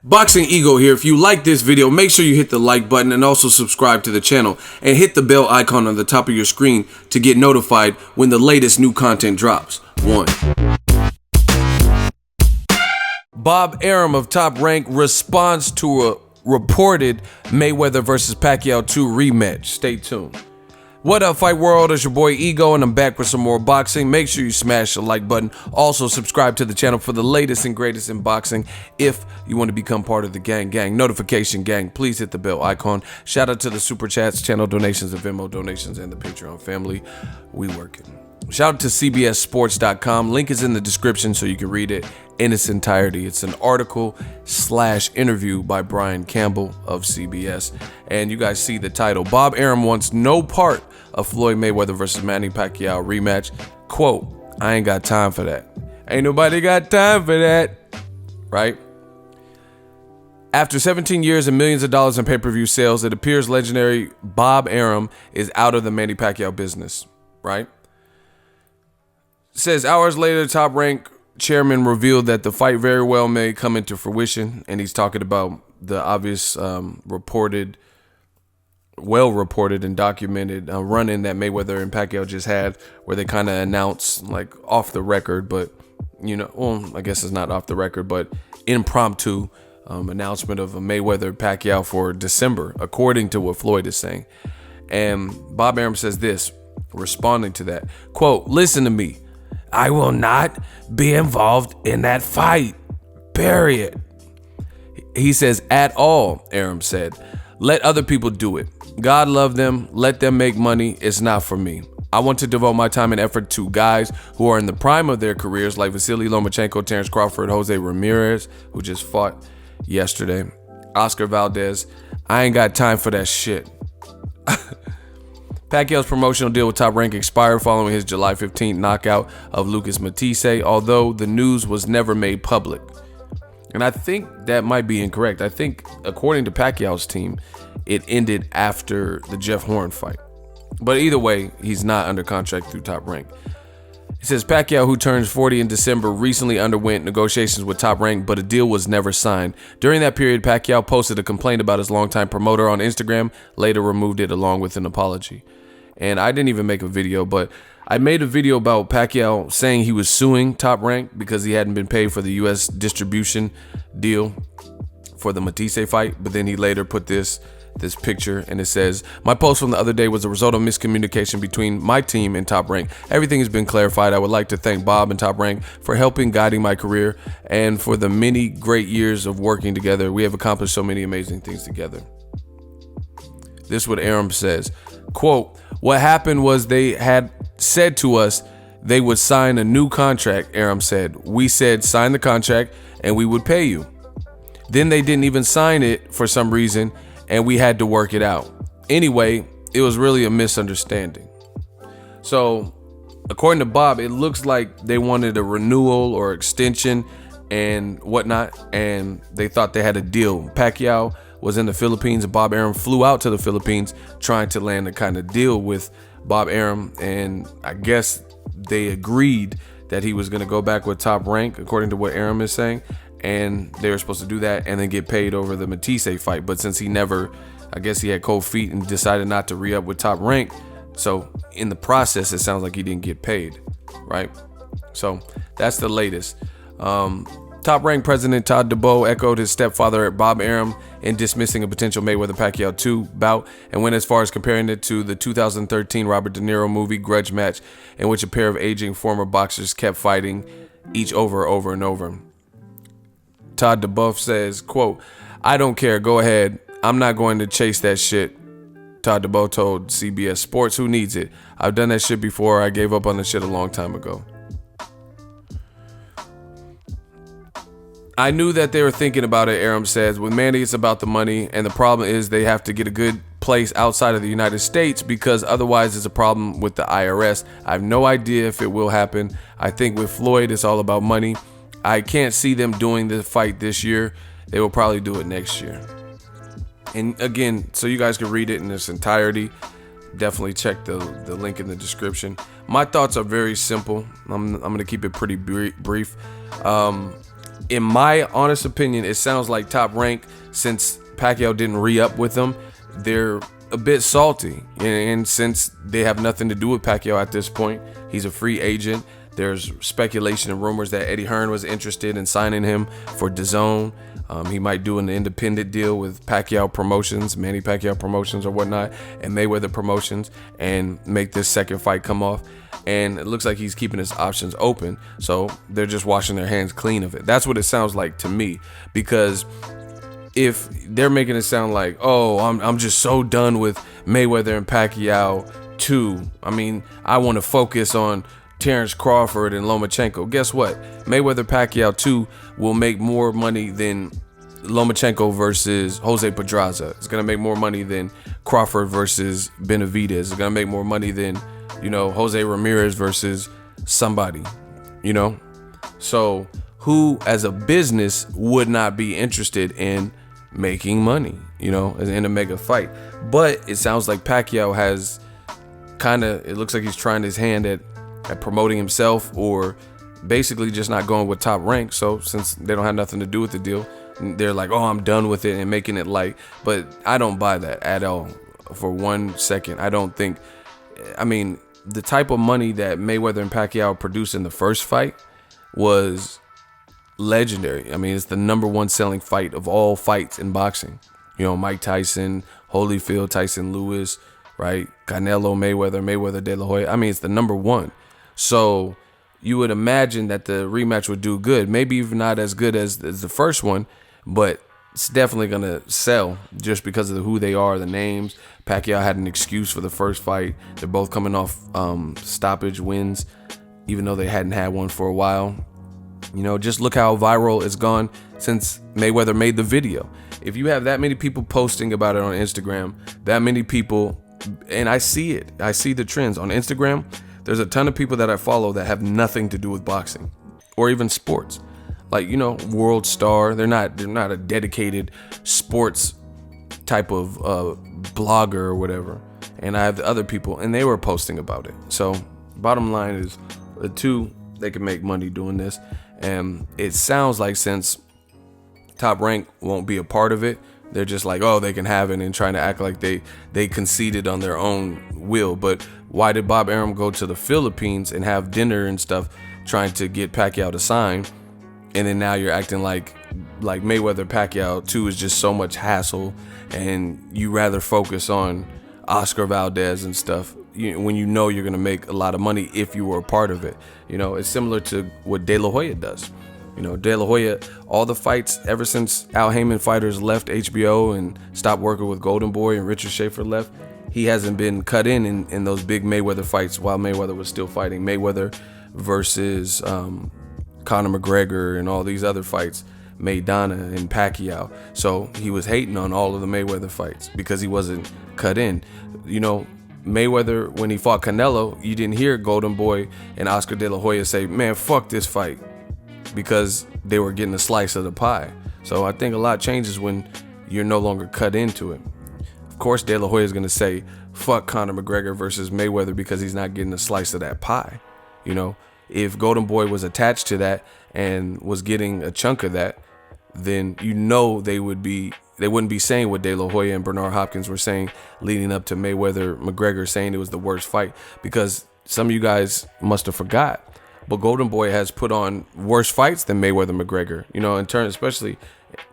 Boxing Ego here. If you like this video, make sure you hit the like button and also subscribe to the channel and hit the bell icon on the top of your screen to get notified when the latest new content drops. 1. Bob Arum of Top Rank responds to a reported Mayweather vs Pacquiao 2 rematch. Stay tuned. What up, Fight World? It's your boy Ego, and I'm back with some more boxing. Make sure you smash the like button. Also, subscribe to the channel for the latest and greatest in boxing. If you want to become part of the gang, notification gang, please hit the bell icon. Shout out to the super chats, channel donations, the Venmo donations, and the Patreon family. We working. Shout out to cbssports.com. Link is in the description so you can read it in its entirety. It's an article/interview by Brian Campbell of CBS. And you guys see the title. Bob Arum wants no part of Floyd Mayweather versus Manny Pacquiao rematch. Quote, I ain't got time for that. Ain't nobody got time for that. Right? After 17 years and millions of dollars in pay-per-view sales, it appears legendary Bob Arum is out of the Manny Pacquiao business. Right? It says hours later, Top Rank chairman revealed that the fight very well may come into fruition, and he's talking about the obvious well-reported and documented run-in that Mayweather and Pacquiao just had, where they kind of announced, like, off the record, but, you know, well, I guess it's not off the record, but impromptu announcement of a Mayweather-Pacquiao for December, according to what Floyd is saying. And Bob Arum says this, responding to that, quote, listen to me. I will not be involved in that fight, period. He says, at all, Arum said. Let other people do it. God love them. Let them make money. It's not for me. I want to devote my time and effort to guys who are in the prime of their careers, like Vasily Lomachenko, Terrence Crawford, Jose Ramirez, who just fought yesterday, Oscar Valdez. I ain't got time for that shit. Pacquiao's promotional deal with Top Rank expired following his July 15th knockout of Lucas Matisse, although the news was never made public. And I think that might be incorrect. I think, according to Pacquiao's team, it ended after the Jeff Horn fight. But either way, he's not under contract through Top Rank. It says Pacquiao, who turns 40 in December, recently underwent negotiations with Top Rank, but a deal was never signed. During that period, Pacquiao posted a complaint about his longtime promoter on Instagram, later removed it along with an apology. And I didn't even make a video, but I made a video about Pacquiao saying he was suing Top Rank because he hadn't been paid for the U.S. distribution deal for the Matisse fight. But then he later put this picture, and it says, my post from the other day was a result of miscommunication between my team and Top Rank. Everything has been clarified. I would like to thank Bob and Top Rank for helping guiding my career and for the many great years of working together. We have accomplished so many amazing things together. This is what Arum says. Quote, what happened was they had said to us they would sign a new contract, Arum said. We said sign the contract and we would pay you. Then they didn't even sign it for some reason and we had to work it out. Anyway, it was really a misunderstanding. So, according to Bob, it looks like they wanted a renewal or extension and whatnot, and they thought they had a deal. Pacquiao was in the Philippines, and Bob Arum flew out to the Philippines trying to land a kind of deal with Bob Arum, and I guess they agreed that he was going to go back with Top Rank, according to what Arum is saying, and they were supposed to do that and then get paid over the Matisse fight. But since he never, I guess he had cold feet and decided not to re-up with Top Rank, so in the process, it sounds like he didn't get paid, right? So that's the latest. Top Rank President Todd DeBow echoed his stepfather Bob Arum in dismissing a potential Mayweather-Pacquiao 2 bout and went as far as comparing it to the 2013 Robert De Niro movie Grudge Match, in which a pair of aging former boxers kept fighting each over and over. Todd DeBow says, quote, I don't care, go ahead. I'm not going to chase that shit. Todd DeBow told CBS Sports, who needs it? I've done that shit before. I gave up on the shit a long time ago. I knew that they were thinking about it, Arum says. With Manny, it's about the money, and the problem is they have to get a good place outside of the United States because otherwise it's a problem with the IRS. I have no idea if it will happen. I think with Floyd, it's all about money. I can't see them doing the fight this year. They will probably do it next year. And again, so you guys can read it in its entirety, definitely check the link in the description. My thoughts are very simple. I'm going to keep it pretty brief. in my honest opinion, it sounds like Top Rank, since Pacquiao didn't re-up with them, they're a bit salty. And since they have nothing to do with Pacquiao at this point, he's a free agent. There's speculation and rumors that Eddie Hearn was interested in signing him for DAZN. He might do an independent deal with Pacquiao Promotions, Manny Pacquiao Promotions or whatnot, and Mayweather Promotions, and make this second fight come off. And it looks like he's keeping his options open, so they're just washing their hands clean of it. That's what it sounds like to me, because if they're making it sound like, oh, I'm just so done with Mayweather and Pacquiao 2. I mean, I want to focus on Terrence Crawford and Lomachenko. Guess what? Mayweather Pacquiao 2 will make more money than Lomachenko versus Jose Pedraza. It's gonna make more money than Crawford versus Benavidez. It's gonna make more money than, you know, Jose Ramirez versus somebody, you know? So who as a business would not be interested in making money, you know, in a mega fight? But it sounds like Pacquiao has it looks like he's trying his hand at promoting himself, or basically just not going with Top Rank. So since they don't have nothing to do with the deal, they're like, oh, I'm done with it, and making it light. But I don't buy that at all for 1 second. I don't think, I mean, the type of money that Mayweather and Pacquiao produced in the first fight was legendary. I mean, it's the #1 selling fight of all fights in boxing. You know, Mike Tyson, Holyfield, Tyson Lewis, right? Canelo, Mayweather, De La Hoya. I mean, it's the #1. So you would imagine that the rematch would do good. Maybe even not as good as the first one, but it's definitely going to sell just because of who they are, the names. Pacquiao had an excuse for the first fight. They're both coming off stoppage wins, even though they hadn't had one for a while. You know, just look how viral it's gone since Mayweather made the video. If you have that many people posting about it on Instagram, that many people, and I see it, I see the trends on Instagram. There's a ton of people that I follow that have nothing to do with boxing or even sports. Like, you know, World Star, they're not a dedicated sports type of blogger or whatever. And I have the other people, and they were posting about it. So bottom line is, the two, they can make money doing this. And it sounds like since Top Rank won't be a part of it, they're just like, oh, they can have it, and trying to act like they conceded on their own will. But why did Bob Arum go to the Philippines and have dinner and stuff trying to get Pacquiao to sign? And then now you're acting like Mayweather Pacquiao 2 is just so much hassle, and you rather focus on Oscar Valdez and stuff, when you know you're going to make a lot of money if you were a part of it. You know, it's similar to what De La Hoya does. You know, De La Hoya, all the fights ever since Al Heyman Fighters left HBO and stopped working with Golden Boy and Richard Schaefer left, he hasn't been cut in those big Mayweather fights while Mayweather was still fighting. Mayweather versus Conor McGregor and all these other fights, Maidana and Pacquiao. So he was hating on all of the Mayweather fights because he wasn't cut in. You know, Mayweather, when he fought Canelo, you didn't hear Golden Boy and Oscar De La Hoya say, man, fuck this fight, because they were getting a slice of the pie. So I think a lot changes when you're no longer cut into it. Of course, De La Hoya is going to say, fuck Conor McGregor versus Mayweather, because he's not getting a slice of that pie. You know, if Golden Boy was attached to that and was getting a chunk of that, then you know they wouldn't be saying what De La Hoya and Bernard Hopkins were saying leading up to Mayweather McGregor, saying it was the worst fight, because some of you guys must have forgot, but Golden Boy has put on worse fights than Mayweather McGregor, you know, in terms, especially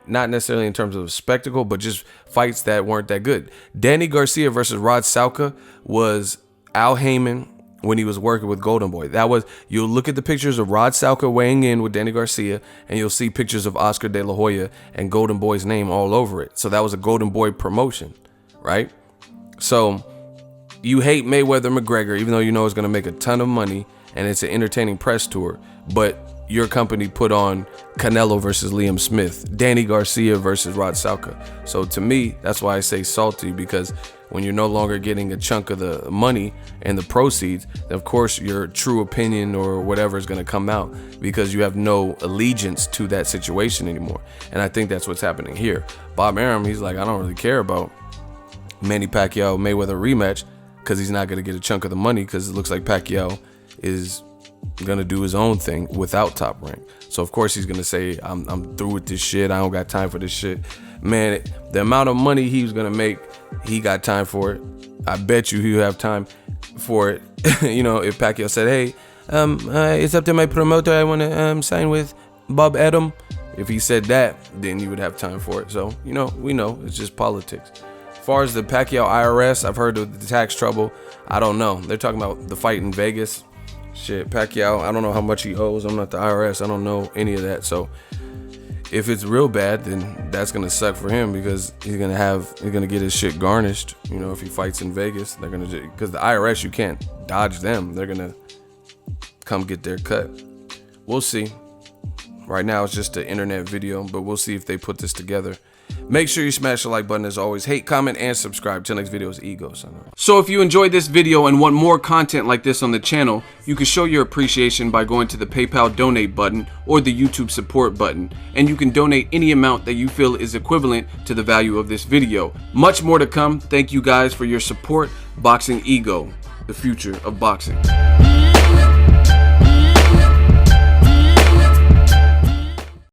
not necessarily in terms of spectacle, but just fights that weren't that good. Danny Garcia versus Rod Salka was Al Heyman when he was working with Golden Boy. That was, you'll look at the pictures of Rod Salka weighing in with Danny Garcia, and you'll see pictures of Oscar De La Hoya and Golden Boy's name all over it. So that was a Golden Boy promotion, right? So you hate Mayweather McGregor, even though you know it's going to make a ton of money and it's an entertaining press tour, but your company put on Canelo versus Liam Smith, Danny Garcia versus Rod Salka. So to me, that's why I say salty, because when you're no longer getting a chunk of the money and the proceeds, then of course your true opinion or whatever is going to come out, because you have no allegiance to that situation anymore. And I think that's what's happening here. Bob Arum, he's like, I don't really care about Manny Pacquiao Mayweather rematch, because he's not going to get a chunk of the money, because it looks like Pacquiao is gonna do his own thing without Top Rank. So of course he's gonna say, I'm through with this shit. I don't got time for this shit. Man, the amount of money he was gonna make, he got time for it. I bet you he'll have time for it. You know, if Pacquiao said, hey, it's up to my promoter, I want to sign with Bob Arum. If he said that, then you would have time for it. So, you know, we know it's just politics. As far as the Pacquiao IRS, I've heard of the tax trouble. I don't know. They're talking about the fight in Vegas. Shit, Pacquiao, I don't know how much he owes. I'm not the IRS. I don't know any of that. So if it's real bad, then that's gonna suck for him, because he's gonna get his shit garnished. You know, if he fights in Vegas, they're gonna, because the IRS, you can't dodge them. They're gonna come get their cut. We'll see. Right now it's just an internet video, but we'll see if they put this together. Make sure you smash the like button as always. Hate, comment, and subscribe. Till next video is Ego. So if you enjoyed this video and want more content like this on the channel, you can show your appreciation by going to the PayPal donate button or the YouTube support button, and you can donate any amount that you feel is equivalent to the value of this video. Much more to come. Thank you guys for your support. Boxing Ego, the future of boxing.